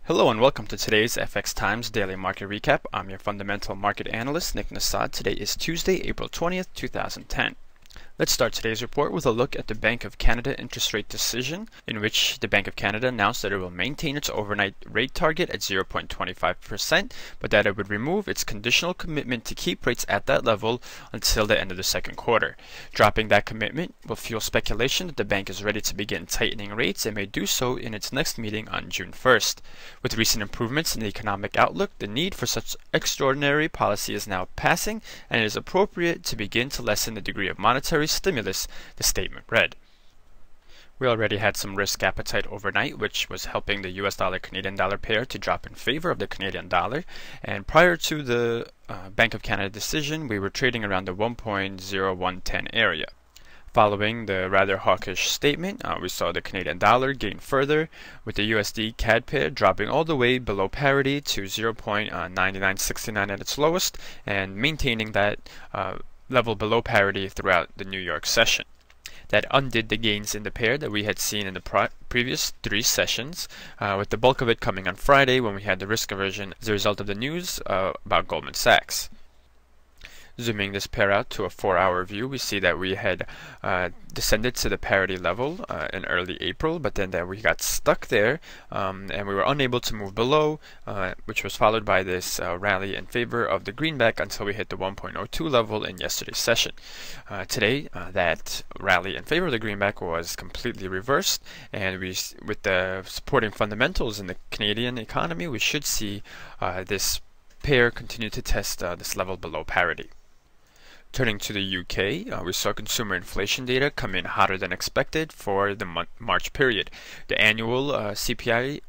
Hello and welcome to today's FXTimes Daily Market Recap. I'm your fundamental market analyst, Nick Nassad. Today is Tuesday, April 20th, 2010. Let's start today's report with a look at the Bank of Canada interest rate decision, in which the Bank of Canada announced that it will maintain its overnight rate target at 0.25%, but that it would remove its conditional commitment to keep rates at that level until the end of the second quarter. Dropping that commitment will fuel speculation that the bank is ready to begin tightening rates and may do so in its next meeting on June 1st. With recent improvements in the economic outlook, the need for such extraordinary policy is now passing, and it is appropriate to begin to lessen the degree of monetary stimulus, the statement read. We already had some risk appetite overnight, which was helping the US dollar Canadian dollar pair to drop in favor of the Canadian dollar. And prior to the Bank of Canada decision, we were trading around the 1.0110 area. Following the rather hawkish statement, we saw the Canadian dollar gain further, with the USD CAD pair dropping all the way below parity to 0.9969 at its lowest, and maintaining that level below parity throughout the New York session. That undid the gains in the pair that we had seen in the previous three sessions, with the bulk of it coming on Friday when we had the risk aversion as a result of the news about Goldman Sachs. Zooming this pair out to a 4-hour view, we see that we had descended to the parity level in early April, but then we got stuck there and we were unable to move below, which was followed by this rally in favor of the greenback until we hit the 1.02 level in yesterday's session. Today, that rally in favor of the greenback was completely reversed, and with the supporting fundamentals in the Canadian economy, we should see this pair continue to test this level below parity. Turning to the UK, we saw consumer inflation data come in hotter than expected for the March period. The annual CPI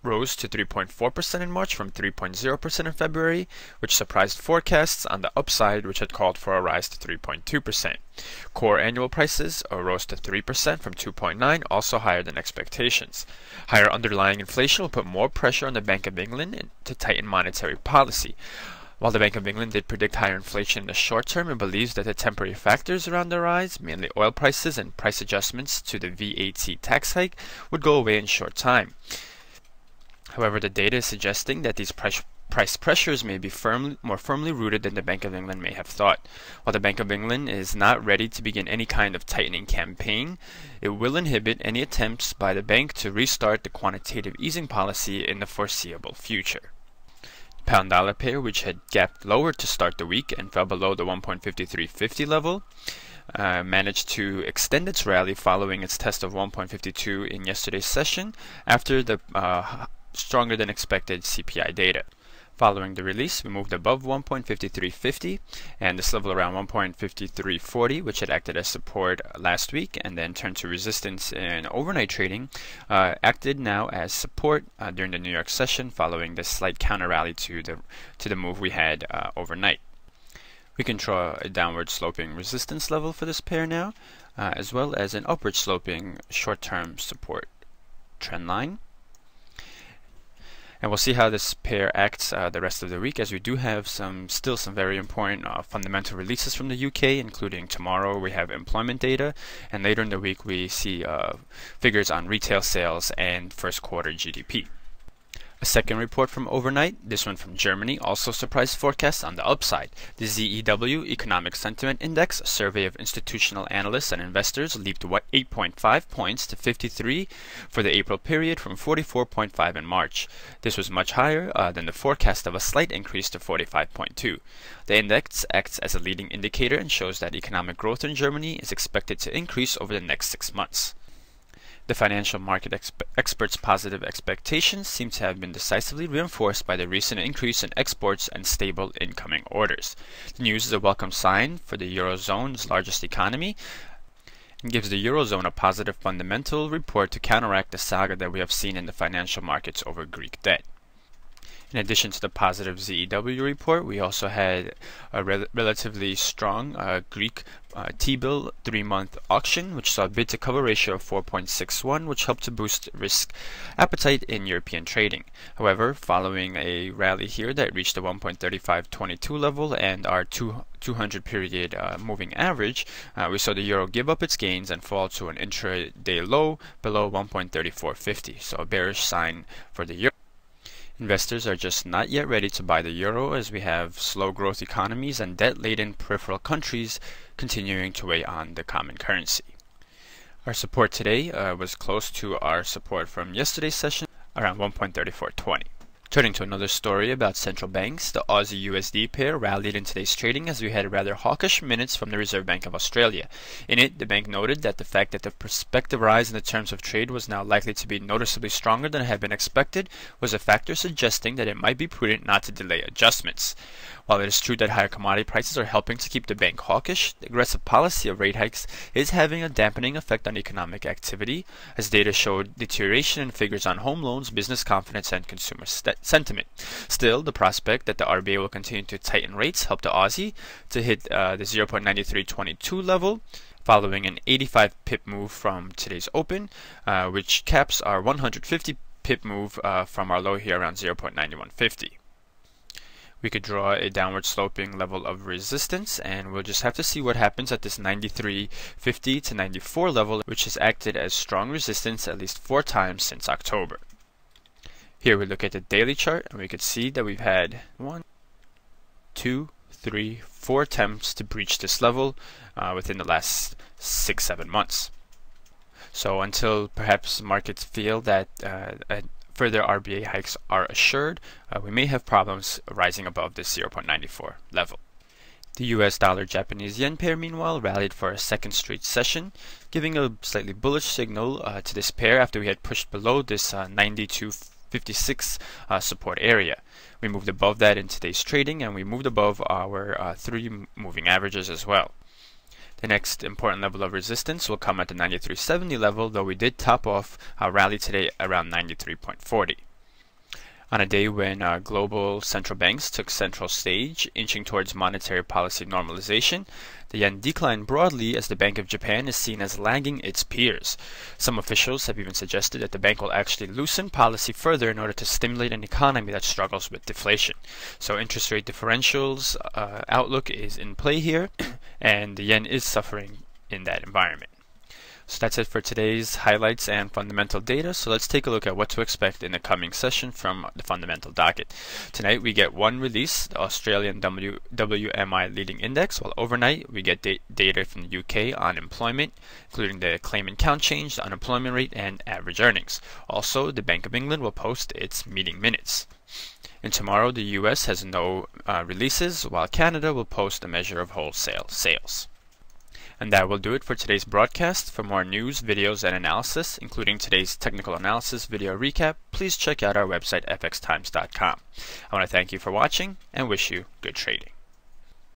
rose to 3.4% in March from 3.0% in February, which surprised forecasts on the upside, which had called for a rise to 3.2%. Core annual prices rose to 3% from 2.9%, also higher than expectations. Higher underlying inflation will put more pressure on the Bank of England to tighten monetary policy. While the Bank of England did predict higher inflation in the short term, it believes that the temporary factors around the rise, mainly oil prices and price adjustments to the VAT tax hike, would go away in short time. However, the data is suggesting that these price pressures may be more firmly rooted than the Bank of England may have thought. While the Bank of England is not ready to begin any kind of tightening campaign, it will inhibit any attempts by the bank to restart the quantitative easing policy in the foreseeable future. Pound dollar pair, which had gapped lower to start the week and fell below the 1.5350 level, managed to extend its rally following its test of 1.52 in yesterday's session after the stronger than expected CPI data. Following the release, we moved above 1.5350 and this level around 1.5340, which had acted as support last week and then turned to resistance in overnight trading, acted now as support during the New York session following this slight counter rally to the move we had overnight. We can draw a downward sloping resistance level for this pair now, as well as an upward sloping short-term support trend line. And we'll see how this pair acts the rest of the week, as we do have still some very important fundamental releases from the UK, including tomorrow we have employment data, and later in the week we see figures on retail sales and first quarter GDP. A second report from overnight, this one from Germany, also surprised forecasts on the upside. The ZEW Economic Sentiment Index, a survey of institutional analysts and investors, leaped 8.5 points to 53 for the April period from 44.5 in March. This was much higher than the forecast of a slight increase to 45.2. The index acts as a leading indicator and shows that economic growth in Germany is expected to increase over the next 6 months. The financial market experts' positive expectations seem to have been decisively reinforced by the recent increase in exports and stable incoming orders. The news is a welcome sign for the Eurozone's largest economy and gives the Eurozone a positive fundamental report to counteract the saga that we have seen in the financial markets over Greek debt. In addition to the positive ZEW report, we also had a relatively strong Greek T-bill 3-month auction, which saw a bid to cover ratio of 4.61, which helped to boost risk appetite in European trading. However, following a rally here that reached the 1.3522 level and our 200 period moving average, we saw the euro give up its gains and fall to an intraday low below 1.3450, so a bearish sign for the euro. Investors are just not yet ready to buy the euro as we have slow growth economies and debt-laden peripheral countries continuing to weigh on the common currency. Our support today was close to our support from yesterday's session, around 1.3420. Turning to another story about central banks, the Aussie USD pair rallied in today's trading as we had rather hawkish minutes from the Reserve Bank of Australia. In it, the bank noted that the fact that the prospective rise in the terms of trade was now likely to be noticeably stronger than had been expected was a factor suggesting that it might be prudent not to delay adjustments. While it is true that higher commodity prices are helping to keep the bank hawkish, the aggressive policy of rate hikes is having a dampening effect on economic activity, as data showed deterioration in figures on home loans, business confidence, and consumer sentiment. Still, the prospect that the RBA will continue to tighten rates helped the Aussie to hit the 0.9322 level, following an 85 pip move from today's open, which caps our 150 pip move from our low here around 0.9150. We could draw a downward sloping level of resistance, and we'll just have to see what happens at this 93.50 to 94 level, which has acted as strong resistance at least 4 times since October. Here we look at the daily chart, and we could see that we've had 1, 2, 3, 4 attempts to breach this level within the last 6-7 months. So until perhaps markets feel that further RBA hikes are assured, we may have problems rising above this 0.94 level. The US dollar Japanese yen pair meanwhile rallied for a second straight session, giving a slightly bullish signal to this pair after we had pushed below this 92.56 support area. We moved above that in today's trading, and we moved above our 3 moving averages as well. The next important level of resistance will come at the 93.70 level, though we did top off our rally today around 93.40. On a day when global central banks took central stage, inching towards monetary policy normalization, the yen declined broadly as the Bank of Japan is seen as lagging its peers. Some officials have even suggested that the bank will actually loosen policy further in order to stimulate an economy that struggles with deflation. So interest rate differentials outlook is in play here, and the yen is suffering in that environment. So that's it for today's highlights and fundamental data. So let's take a look at what to expect in the coming session from the fundamental docket. Tonight we get one release, the Australian WMI leading index, while overnight we get data from the UK on employment, including the claimant count change, the unemployment rate, and average earnings. Also, the Bank of England will post its meeting minutes. And tomorrow the US has no releases, while Canada will post a measure of wholesale sales. And that will do it for today's broadcast. For more news, videos, and analysis, including today's technical analysis video recap, please check out our website, FXTimes.com. I want to thank you for watching and wish you good trading.